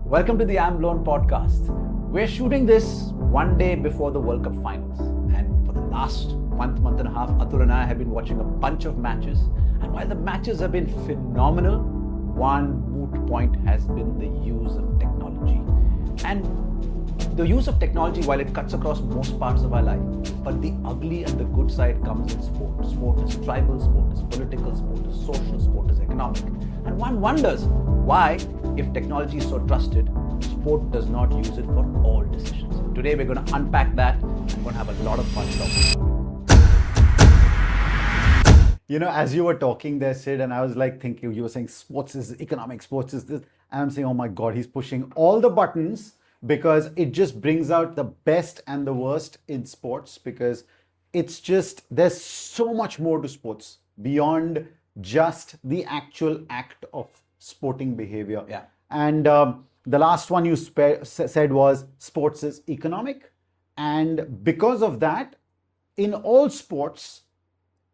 Welcome to the I'm Blown podcast. We're shooting this one day before the World Cup finals. And for the last month and a half, Atul and I have been watching a bunch of matches. And while the matches have been phenomenal, one moot point has been the use of technology. And the use of technology, while it cuts across most parts of our life, but the ugly and the good side comes in sport. Sport is tribal, sport is political, sport is social, sport is economic. And one wonders why, if technology is so trusted, sport does not use it for all decisions. Today we're going to unpack that and we're going to have a lot of fun talking about it. You know, as you were talking there, Sid, and I was like thinking, you were saying sports is economic, sports is this. And I'm saying, oh my God, he's pushing all the buttons because it just brings out the best and the worst in sports, because it's just, there's so much more to sports beyond just the actual act of sporting behavior. Yeah. And the last one you said was sports is economic. And because of that, in all sports,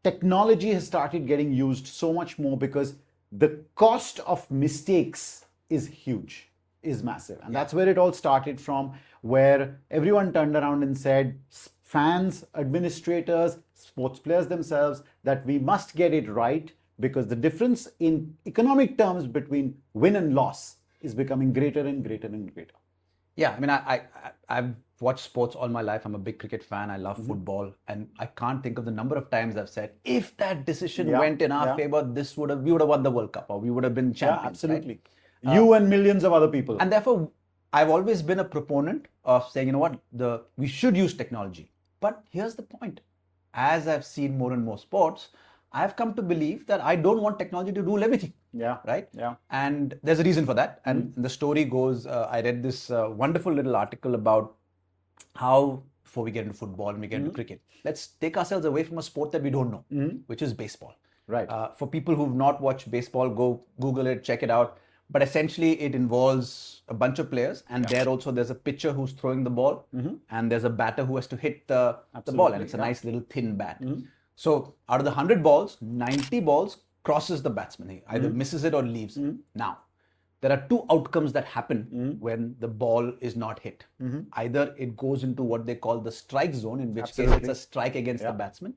technology has started getting used so much more because the cost of mistakes is huge, is massive. And that's where it all started from, where everyone turned around and said, fans, administrators, sports players themselves, that we must get it right, because the difference in economic terms between win and loss is becoming greater and greater and greater. Yeah, I mean, I've watched sports all my life. I'm a big cricket fan. I love football. And I can't think of the number of times I've said, if that decision went in our favor, we would have won the World Cup, or we would have been champions. Yeah, absolutely. Right? You and millions of other people. And therefore, I've always been a proponent of saying, you know what, we should use technology. But here's the point. As I've seen more and more sports, I've come to believe that I don't want technology to rule everything. Yeah. Right? Yeah. And there's a reason for that. And the story goes, I read this wonderful little article about how, before we get into football and we get into cricket, let's take ourselves away from a sport that we don't know, which is baseball. Right. For people who've not watched baseball, go Google it, check it out. But essentially, it involves a bunch of players, and there's a pitcher who's throwing the ball, and there's a batter who has to hit the ball, and it's a nice little thin bat. So out of the 100 balls, 90 balls crosses the batsman. He either misses it or leaves. Now, there are two outcomes that happen when the ball is not hit. Either it goes into what they call the strike zone, in which case it's a strike against the batsman.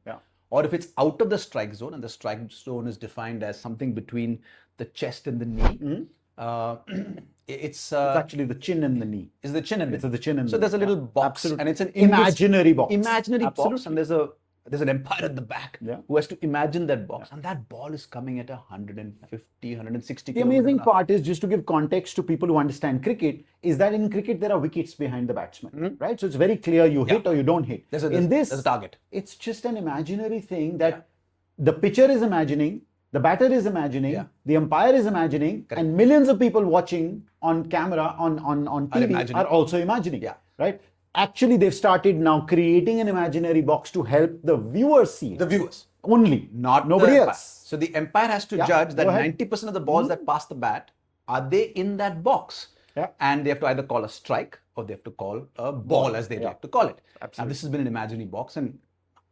Or if it's out of the strike zone, and the strike zone is defined as something between the chest and the knee, it's actually the chin and the knee. Is the chin and the chin and so there's a little box, and it's an imaginary box. Imaginary box, and there's an umpire at the back who has to imagine that box, and that ball is coming at 150, 160. The amazing part is, just to give context to people who understand cricket, is that in cricket there are wickets behind the batsman, right? So it's very clear you hit or you don't hit. There's a target. It's just an imaginary thing that the pitcher is imagining, the batter is imagining, the umpire is imagining, and millions of people watching on camera, on TV are also imagining, right? Actually, they've started now creating an imaginary box to help the viewers see it. The viewers. Only, not nobody else. So the umpire has to judge that 90% of the balls that pass the bat, are they in that box? And they have to either call a strike or they have to call a ball, as they like to call it. Absolutely. Now, this has been an imaginary box, and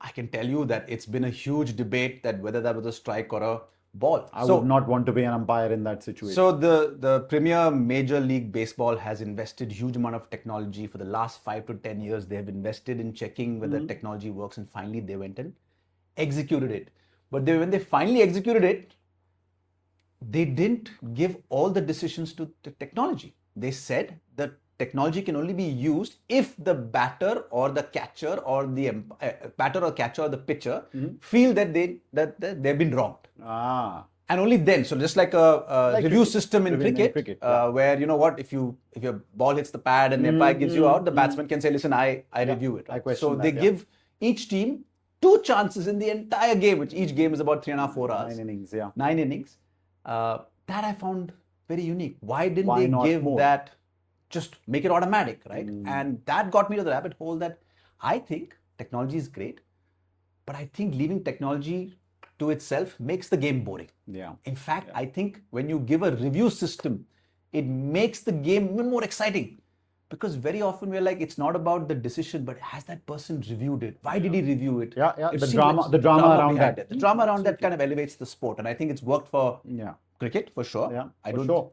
I can tell you that it's been a huge debate that whether that was a strike or a ball. I would not want to be an umpire in that situation. So the premier Major League Baseball has invested huge amount of technology for the last 5 to 10 years. They have invested in checking whether technology works, and finally they went and executed it. But when they finally executed it, they didn't give all the decisions to the technology. They said that technology can only be used if the batter or the catcher or the pitcher feel that they've been wronged. And only then. So just like a review system in cricket, where, you know what, if your ball hits the pad and the umpire gives you out, the batsman can say, listen, I review it. So they give each team 2 chances in the entire game, which each game is about 3.5, 4 hours. 9 innings. That I found very unique. Why didn't they give that? Just make it automatic, right? And that got me to the rabbit hole that I think technology is great, but I think leaving technology to itself makes the game boring. In fact, I think when you give a review system, it makes the game even more exciting. Because very often we're like, it's not about the decision, but has that person reviewed it? Why did he review it? The drama around that. The drama around that kind of elevates the sport. And I think it's worked for cricket, for sure. For sure.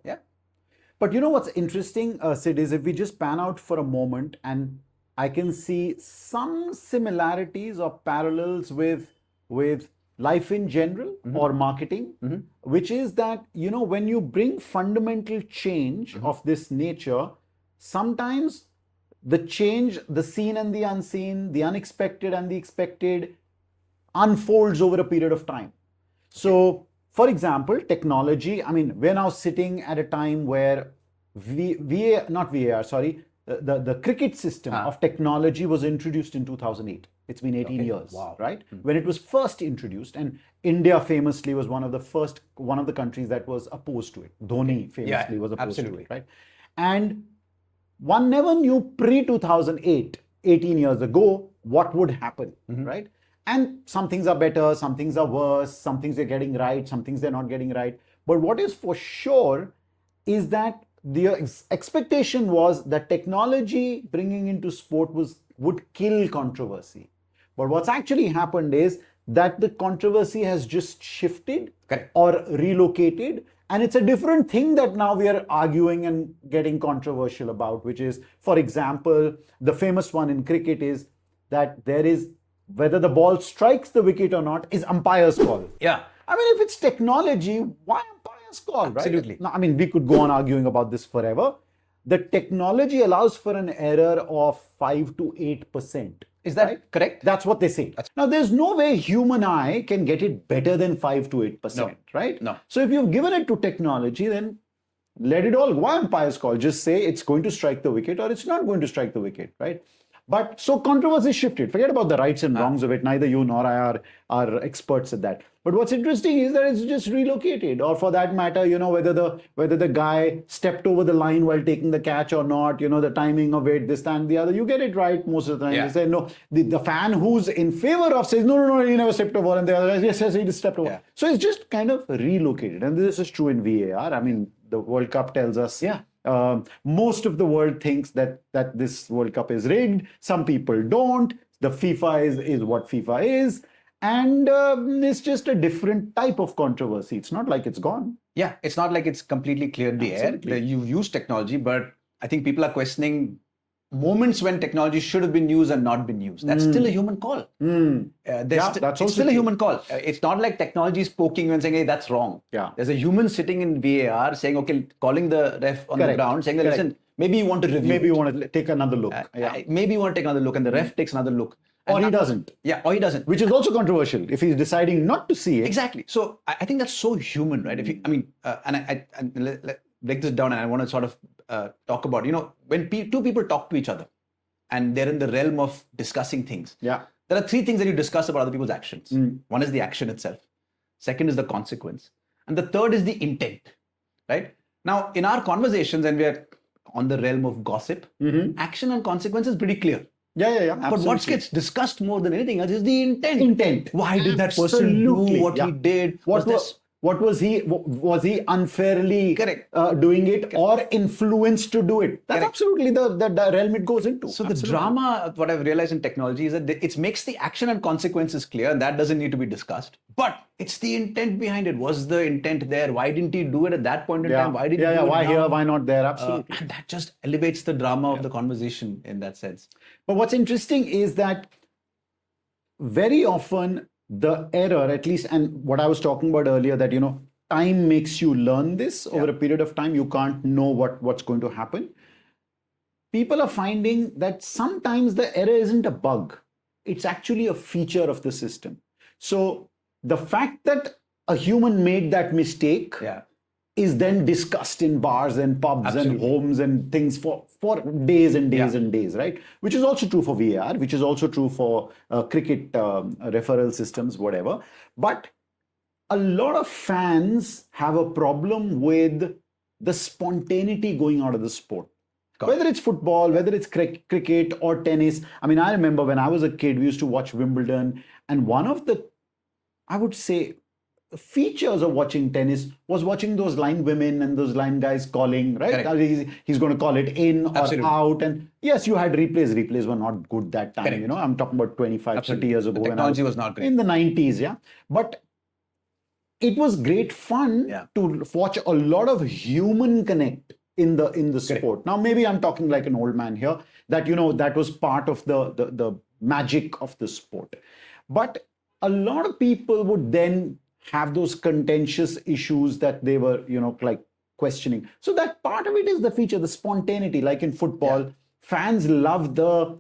But you know what's interesting, Sid, is if we just pan out for a moment, and I can see some similarities or parallels with life in general or marketing, which is that, you know, when you bring fundamental change of this nature, sometimes the change, the seen and the unseen, the unexpected and the expected unfolds over a period of time. So, for example, technology, I mean, we're now sitting at a time where the cricket system of technology was introduced in 2008. It's been 18 years, right? When it was first introduced, and India famously was one of the countries that was opposed to it. Dhoni famously was opposed to it, right? And one never knew pre-2008, 18 years ago, what would happen, right? And some things are better, some things are worse, some things they're getting right, some things they're not getting right. But what is for sure is that the expectation was that technology bringing into sport would kill controversy. But what's actually happened is that the controversy has just shifted or relocated. And it's a different thing that now we are arguing and getting controversial about, which is, for example, the famous one in cricket is that there is, whether the ball strikes the wicket or not is umpire's call. Yeah. I mean, if it's technology, why umpire's call, right? Absolutely. Now, I mean, we could go on arguing about this forever. The technology allows for an error of 5 to 8%. Is that correct? That's what they say. Now, there's no way human eye can get it better than 5 to 8%, right? No. So if you've given it to technology, then let it all go. Why umpire's call? Just say it's going to strike the wicket or it's not going to strike the wicket, right? But so controversy shifted. Forget about the rights and wrongs of it. Neither you nor I are experts at that. But what's interesting is that it's just relocated, or for that matter, you know, whether the guy stepped over the line while taking the catch or not, you know, the timing of it, this, that, and the other. You get it right most of the time. Yeah. They say no. The fan who's in favor of says no, he never stepped over, and the other guy yes, he just stepped over. Yeah. So it's just kind of relocated, and this is true in VAR. I mean, the World Cup tells us. Yeah. Most of the world thinks that this World Cup is rigged. Some people don't. The FIFA is what FIFA is. And it's just a different type of controversy. It's not like it's gone. Yeah, it's not like it's completely cleared the air. You've used technology, but I think people are questioning moments when technology should have been used and not been used. That's still a human call. It's still a human call. It's not like technology is poking you and saying, hey, that's wrong. Yeah. There's a human sitting in VAR saying, okay, calling the ref on the ground, saying, listen, maybe you want to review. Maybe you want to take another look. Maybe you want to take another look, and the ref takes another look. Or he doesn't. Yeah, or he doesn't. Which is also controversial if he's deciding not to see it. Exactly. So I think that's so human, right? If you, I mean, and I let break this down, and I want to sort of talk about, you know, when two people talk to each other and they're in the realm of discussing things. Yeah. There are three things that you discuss about other people's actions. One is the action itself. Second is the consequence. And the third is the intent, right? Now, in our conversations, and we're on the realm of gossip, action and consequence is pretty clear. Yeah. Absolutely. But what gets discussed more than anything else is the intent. Why did that person do what he did? What was he unfairly doing it or influenced to do it? That's absolutely the realm it goes into. So the drama, what I've realized in technology is that it makes the action and consequences clear, and that doesn't need to be discussed. But it's the intent behind it. Was the intent there? Why didn't he do it at that point in time? Why did he do it why now? here? Why not there? Absolutely. And that just elevates the drama of the conversation in that sense. But what's interesting is that very often the error, at least, and what I was talking about earlier, that, you know, time makes you learn this over a period of time. You can't know what's going to happen. People are finding that sometimes the error isn't a bug. It's actually a feature of the system. So the fact that a human made that mistake is then discussed in bars and pubs and homes and things for days and days and days, right? Which is also true for VAR, which is also true for cricket referral systems, whatever. But a lot of fans have a problem with the spontaneity going out of the sport. Whether it's football, whether it's cricket or tennis. I mean, I remember when I was a kid, we used to watch Wimbledon, and one of the, I would say, features of watching tennis was watching those line women and those line guys calling, right? He's going to call it in or out. And yes, you had replays. Replays were not good that time. You know, I'm talking about 25, 30 years ago. The technology was not great. In the 90s, But it was great fun to watch a lot of human connect in the sport. Now, maybe I'm talking like an old man here, that that was part of the magic of the sport. But a lot of people would then have those contentious issues that they were, like questioning. So that part of it is the feature, the spontaneity. Like in football, fans love the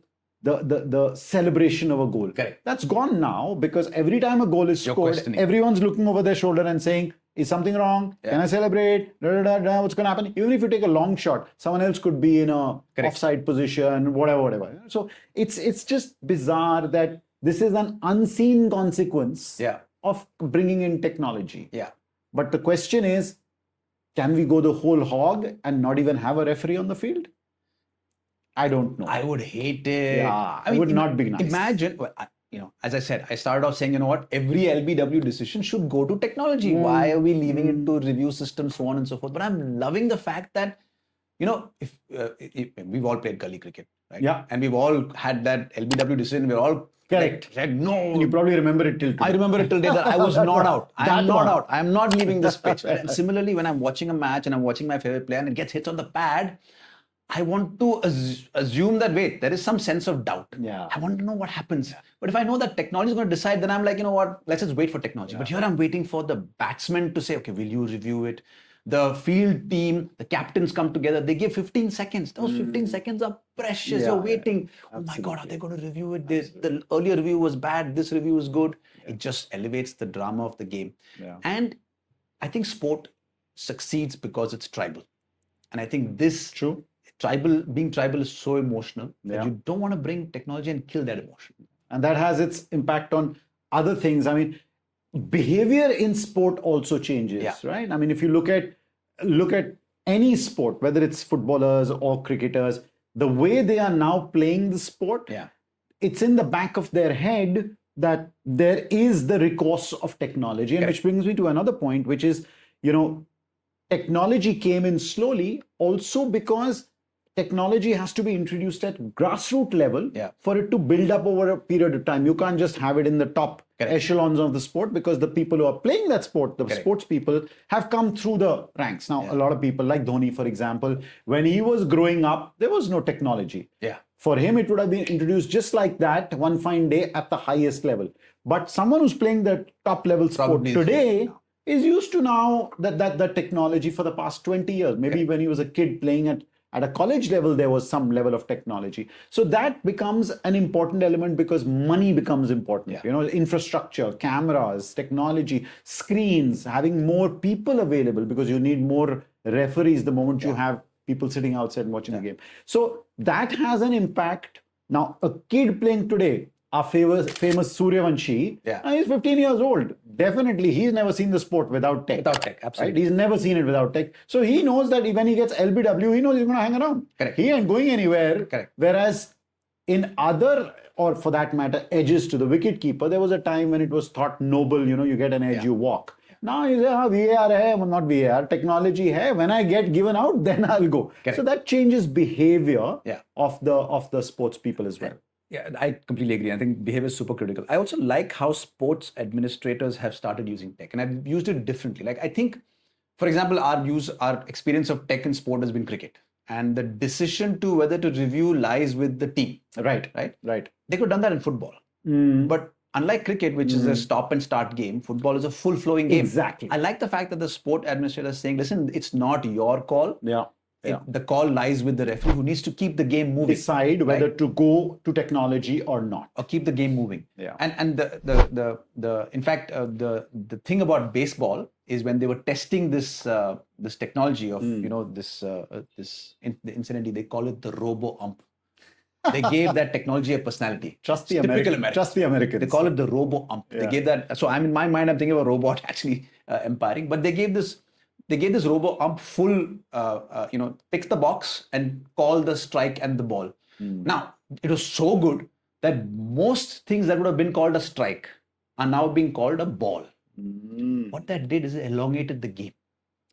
celebration of a goal. Correct. That's gone now, because every time a goal is scored, everyone's looking over their shoulder and saying, is something wrong? Can I celebrate? What's going to happen? Even if you take a long shot, someone else could be in a offside position, whatever. So it's just bizarre that this is an unseen consequence of bringing in technology. But the question is, can we go the whole hog and not even have a referee on the field? I don't know. I would hate it. Yeah, I would not be nice. Imagine, as I said, I started off saying, every LBW decision should go to technology. Why are we leaving it to review systems, so on and so forth? But I'm loving the fact that, if we've all played gully cricket, right? Yeah. And we've all had that LBW decision. We're all said no. And you probably remember it till today. I remember it till today that I was not out. I'm not out. I'm not leaving this pitch. And similarly, when I'm watching a match and I'm watching my favorite player and it gets hit on the pad, I want to assume that, wait, there is some sense of doubt. I want to know what happens. But if I know that technology is going to decide, then I'm like, let's just wait for technology. But here I'm waiting for the batsman to say, okay, will you review it? The field team, the captains come together. They give 15 seconds. Those 15 seconds are precious. You're waiting. Oh my God, are they going to review it? The earlier review was bad. This review is good. It just elevates the drama of the game. And I think sport succeeds because it's tribal. And I think this... Being tribal is so emotional that you don't want to bring technology and kill that emotion. And that has its impact on other things. I mean, behavior in sport also changes, right? I mean, if you look at any sport, whether it's footballers or cricketers, the way they are now playing the sport, it's in the back of their head that there is the recourse of technology. And which brings me to another point, which is, technology came in slowly also because technology has to be introduced at grassroots level for it to build up over a period of time. You can't just have it in the top echelons of the sport, because the people who are playing that sport, the sports people, have come through the ranks. Now, a lot of people like Dhoni, for example, when he was growing up, there was no technology. For him, it would have been introduced just like that one fine day at the highest level. But someone who's playing the top level sport today is used to now that technology for the past 20 years. Maybe when he was a kid playing at a college level, there was some level of technology. So that becomes an important element because money becomes important. Infrastructure, cameras, technology, screens, having more people available, because you need more referees the moment you have people sitting outside and watching the game. So that has an impact. Now, a kid playing today, our famous Suryavanshi, he's 15 years old. Definitely, he's never seen the sport without tech. Absolutely. Right? He's never seen it without tech. So he knows that when he gets LBW, he knows he's going to hang around. He ain't going anywhere. Whereas in other, or for that matter, edges to the wicket keeper, there was a time when it was thought noble, you get an edge, you walk. Now you say, VAR hai, not VAR, technology hai. When I get given out, then I'll go. So that changes behavior of the sports people as well. Yeah, I completely agree. I think behavior is super critical. I also like how sports administrators have started using tech, and I've used it differently. Like, I think, for example, our experience of tech in sport has been cricket, and the decision to whether to review lies with the team. Right. They could have done that in football, but unlike cricket, which is a stop and start game, football is a full flowing game. Exactly. I like the fact that the sport administrator is saying, listen, it's not your call. The call lies with the referee, who needs to keep the game moving. Decide whether to go to technology or not, or keep the game moving. And the thing about baseball is when they were testing this technology of incidentally they call it the robo ump. They gave that technology a personality. Typical American. Trust the Americans. They call it the robo ump. They gave that. So I'm in my mind, I'm thinking of a robot actually umpiring, but they gave this robo ump full, pick the box and call the strike and the ball. Now, it was so good that most things that would have been called a strike are now being called a ball. What that did is it elongated the game.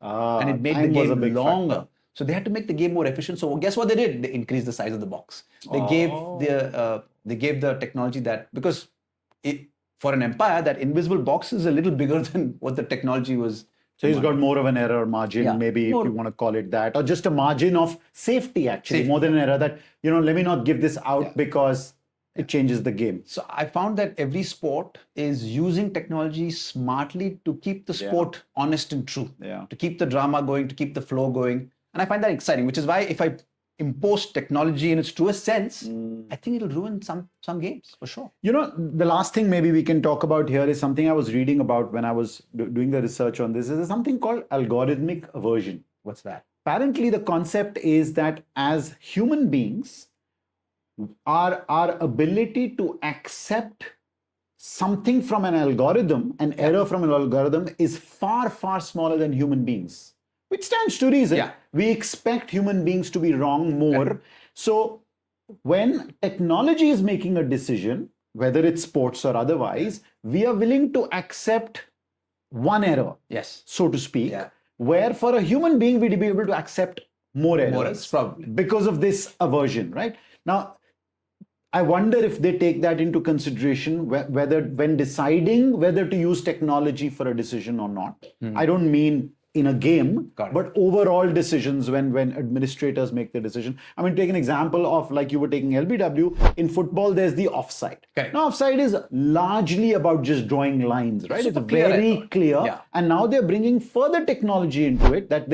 And it made the game longer. Factor. So they had to make the game more efficient. So guess what they did? They increased the size of the box. They gave the technology that, because for an umpire, that invisible box is a little bigger than what the technology was So he's got more of an error margin, maybe if you want to call it that, or just a margin of safety, actually, more than an error that, let me not give this out because it changes the game. So I found that every sport is using technology smartly to keep the sport honest and true, to keep the drama going, to keep the flow going. And I find that exciting, which is why if I impose technology in its truest sense, I think it'll ruin some games for sure. The last thing maybe we can talk about here is something I was reading about when I was doing the research on this. Is something called algorithmic aversion. What's that? Apparently, the concept is that as human beings, our ability to accept something from an algorithm, an error from an algorithm, is far, far smaller than human beings. Which stands to reason. We expect human beings to be wrong more. So when technology is making a decision, whether it's sports or otherwise, we are willing to accept one error, so to speak, where for a human being, we'd be able to accept more errors, probably. Because of this aversion, right? Now, I wonder if they take that into consideration whether when deciding whether to use technology for a decision or not. I don't mean in a game, but overall decisions when administrators make the decision. I mean, take an example of, like you were taking LBW, in football, there's the offside. Now, offside is largely about just drawing lines, right? It's very clear. And now they're bringing further technology into it that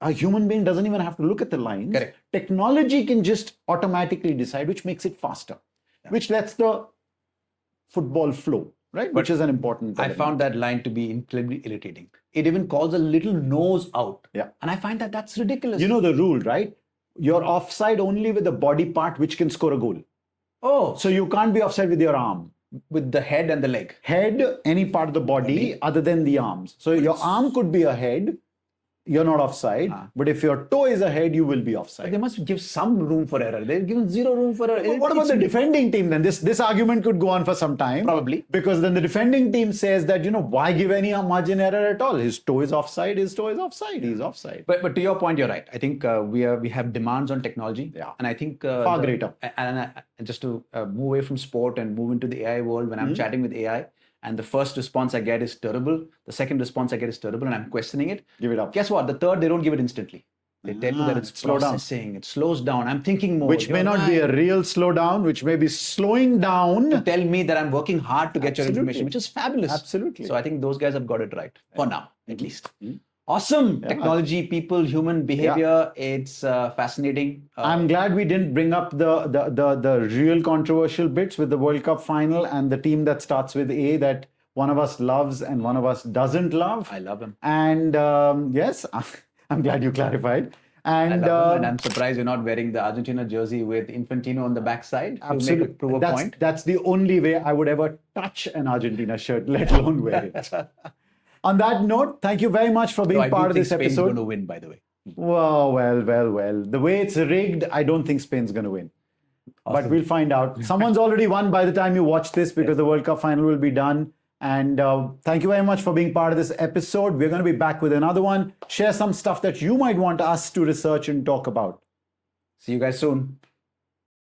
a human being doesn't even have to look at the lines. Technology can just automatically decide, which makes it faster, which lets the football flow, right? Which is an important element. I found that line to be incredibly irritating. It even calls a little nose out. And I find that that's ridiculous. You know the rule, right? You're offside only with the body part which can score a goal. Oh. So you can't be offside with your arm. With the head and the leg. Head, any part of the body other than the arms. So your arm could be a head. You're not offside, but if your toe is ahead, you will be offside. But they must give some room for error. They've given zero room for error. What about the defending team then? This argument could go on for some time. Probably. Because then the defending team says that, why give any margin error at all? His toe is offside, he's offside. But to your point, you're right. I think we have demands on technology. And I think... far greater. And just to move away from sport and move into the AI world, when I'm chatting with AI, and the first response I get is terrible, the second response I get is terrible, and I'm questioning it. Give it up. Guess what? The third, they don't give it instantly. They tell you that it's processing, it slows down, I'm thinking more. Which may not be a real slowdown, which may be slowing down. To tell me that I'm working hard to get your information, which is fabulous. Absolutely. So I think those guys have got it right, for now, at least. Awesome. Technology, people, human behavior. It's fascinating. I'm glad we didn't bring up the real controversial bits with the World Cup final and the team that starts with A that one of us loves and one of us doesn't love. I love him. And yes, I'm glad you clarified. And, and I'm surprised you're not wearing the Argentina jersey with Infantino on the backside. Absolutely. To prove a point. That's the only way I would ever touch an Argentina shirt, let alone wear it. On that note, thank you very much for being part of this episode. Spain's going to win, by the way. Well. The way it's rigged, I don't think Spain's going to win. Awesome. But we'll find out. Someone's already won by the time you watch this because the World Cup final will be done. And thank you very much for being part of this episode. We're going to be back with another one. Share some stuff that you might want us to research and talk about. See you guys soon.